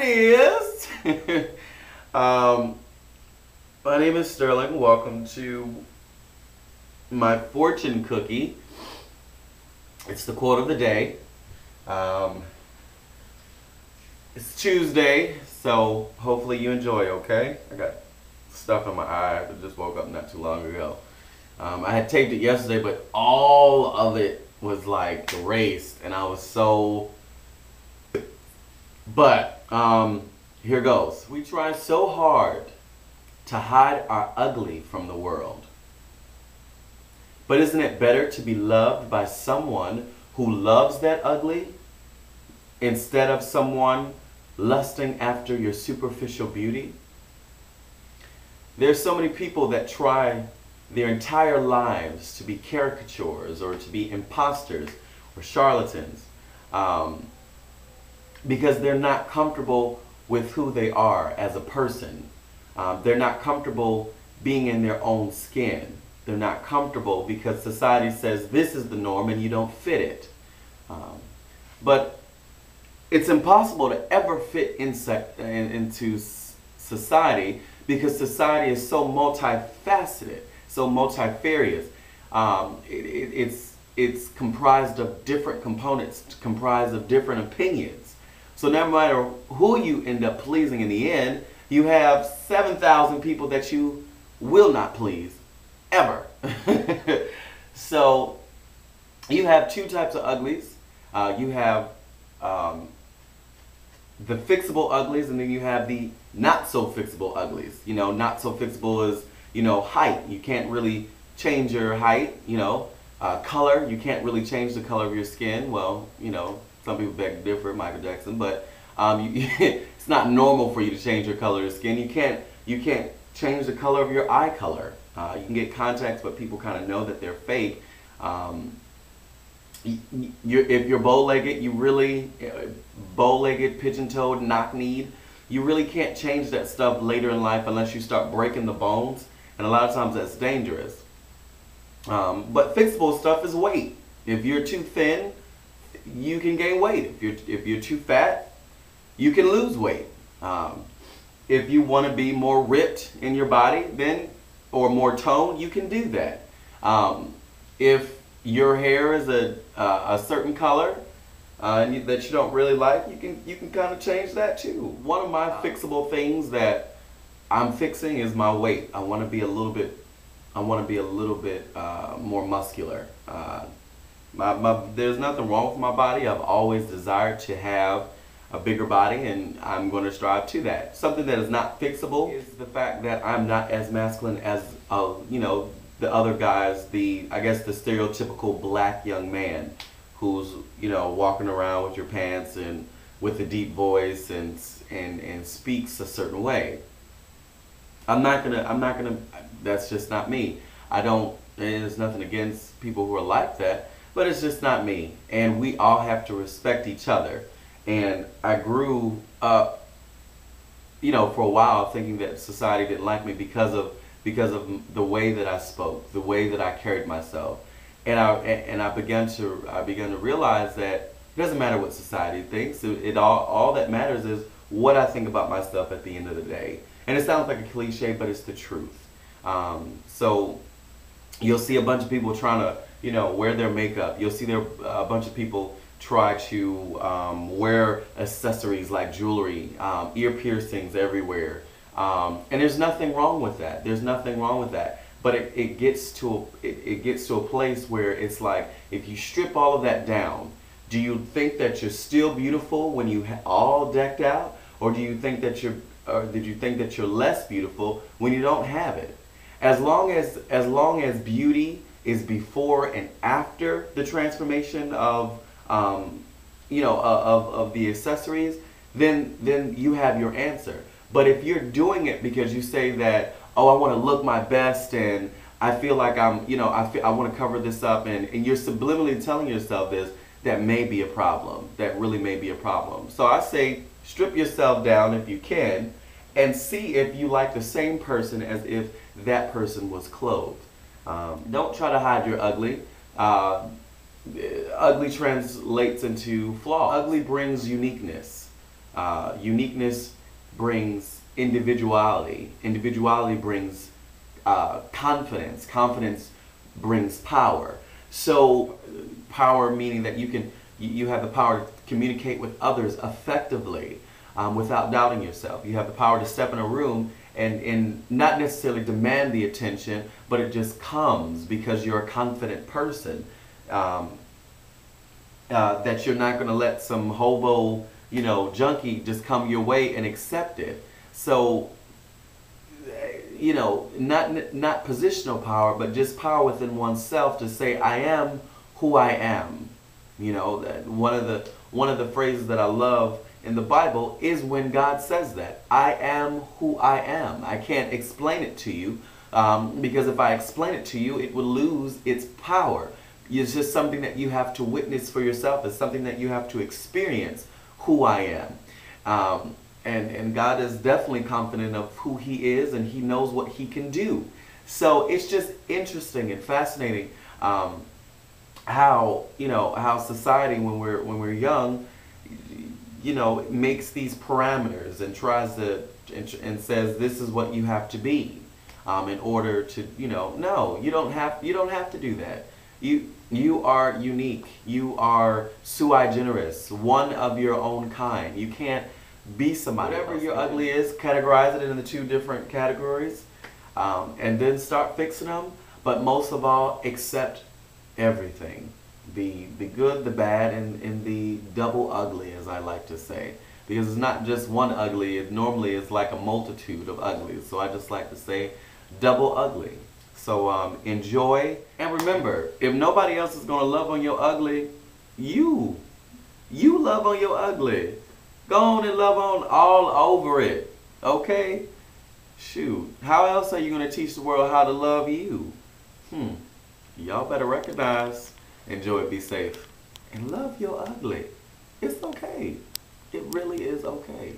is. My name is Sterling. Welcome to my fortune cookie. It's the quote of the day. It's Tuesday, so hopefully you enjoy, okay? I got stuff in my eye. I just woke up not too long ago. I had taped it yesterday, but all of it was like erased, and I was so... But, here goes. We try so hard to hide our ugly from the world. But isn't it better to be loved by someone who loves that ugly instead of someone lusting after your superficial beauty? There's so many people that try their entire lives to be caricatures or to be imposters or charlatans because they're not comfortable with who they are as a person. They're not comfortable being in their own skin. They're not comfortable because society says this is the norm and you don't fit it. But it's impossible to ever fit into society because society is so multifaceted, so multifarious. It's comprised of different components, comprised of different opinions. So no matter who you end up pleasing in the end, you have 7,000 people that you will not please, ever. So you have two types of uglies. You have the fixable uglies, and then you have the not so fixable uglies. You know, not so fixable is, you know, height. You can't really change your height, you know. Color, you can't really change the color of your skin. Well, you know, some people beg to differ, Michael Jackson, but it's not normal for you to change your color of skin. You can't change the color of your eye color. You can get contacts, but people kind of know that they're fake. If you're bow-legged, bow-legged, pigeon-toed, knock-kneed, you really can't change that stuff later in life unless you start breaking the bones, and a lot of times that's dangerous. But fixable stuff is weight. If you're too thin, you can gain weight. If you're too fat, you can lose weight. If you want to be more ripped in your body, then or more toned, you can do that. If your hair is a certain color that you don't really like, you can kind of change that too. One of my fixable things that I'm fixing is my weight. I want to be a little bit more muscular. There's nothing wrong with my body. I've always desired to have a bigger body, and I'm going to strive to that. Something that is not fixable is the fact that I'm not as masculine as you know, the other guys. I guess the stereotypical black young man who's, you know, walking around with your pants and with a deep voice and speaks a certain way. I'm not gonna. That's just not me. And there's nothing against people who are like that, but it's just not me. And we all have to respect each other. And I grew up, you know, for a while thinking that society didn't like me because of the way that I spoke, the way that I carried myself. And I began to realize that it doesn't matter what society thinks. All that matters is what I think about myself at the end of the day. And it sounds like a cliche, but it's the truth. So you'll see a bunch of people trying to, you know, wear their makeup. You'll see a bunch of people try to wear accessories like jewelry, ear piercings everywhere. And there's nothing wrong with that. There's nothing wrong with that. But it gets to a place where it's like, if you strip all of that down, do you think that you're still beautiful when you all decked out, or did you think that you're less beautiful when you don't have it? As long as beauty is before and after the transformation of you know, of the accessories, then you have your answer. But if you're doing it because you say that, oh, I want to look my best and I feel like I'm, you know, I want to cover this up, and you're subliminally telling yourself this, that may be a problem. That really may be a problem. So I say strip yourself down if you can and see if you like the same person as if that person was clothed. Don't try to hide your ugly. Ugly translates into flaw. Ugly brings uniqueness. Uniqueness brings individuality. Individuality brings confidence. Confidence brings power. So power meaning that you have the power to communicate with others effectively without doubting yourself. You have the power to step in a room and not necessarily demand the attention, but it just comes because you're a confident person. That you're not going to let some hobo, junkie just come your way and accept it. So, not positional power, but just power within oneself to say, I am who I am. One of the phrases that I love in the Bible is when God says that. I am who I am. I can't explain it to you because if I explain it to you, it would lose its power. It's just something that you have to witness for yourself. It's something that you have to experience who I am. And God is definitely confident of who He is, and He knows what He can do. So it's just interesting and fascinating how society, when we're young, makes these parameters and tries to and says this is what you have to be in order to no, you don't have to do that. You are unique. You are sui generis, one of your own kind. You can't be somebody. Whatever your ugly is, categorize it into 2 different categories, and then start fixing them. But most of all, accept everything. The good, the bad, and the double ugly, as I like to say. Because it's not just one ugly, it normally is like a multitude of uglies. So I just like to say double ugly. So enjoy, and remember, if nobody else is going to love on your ugly, you love on your ugly. Go on and love on all over it, okay? Shoot, how else are you going to teach the world how to love you? Y'all better recognize, enjoy it, be safe, and love your ugly. It's okay. It really is okay.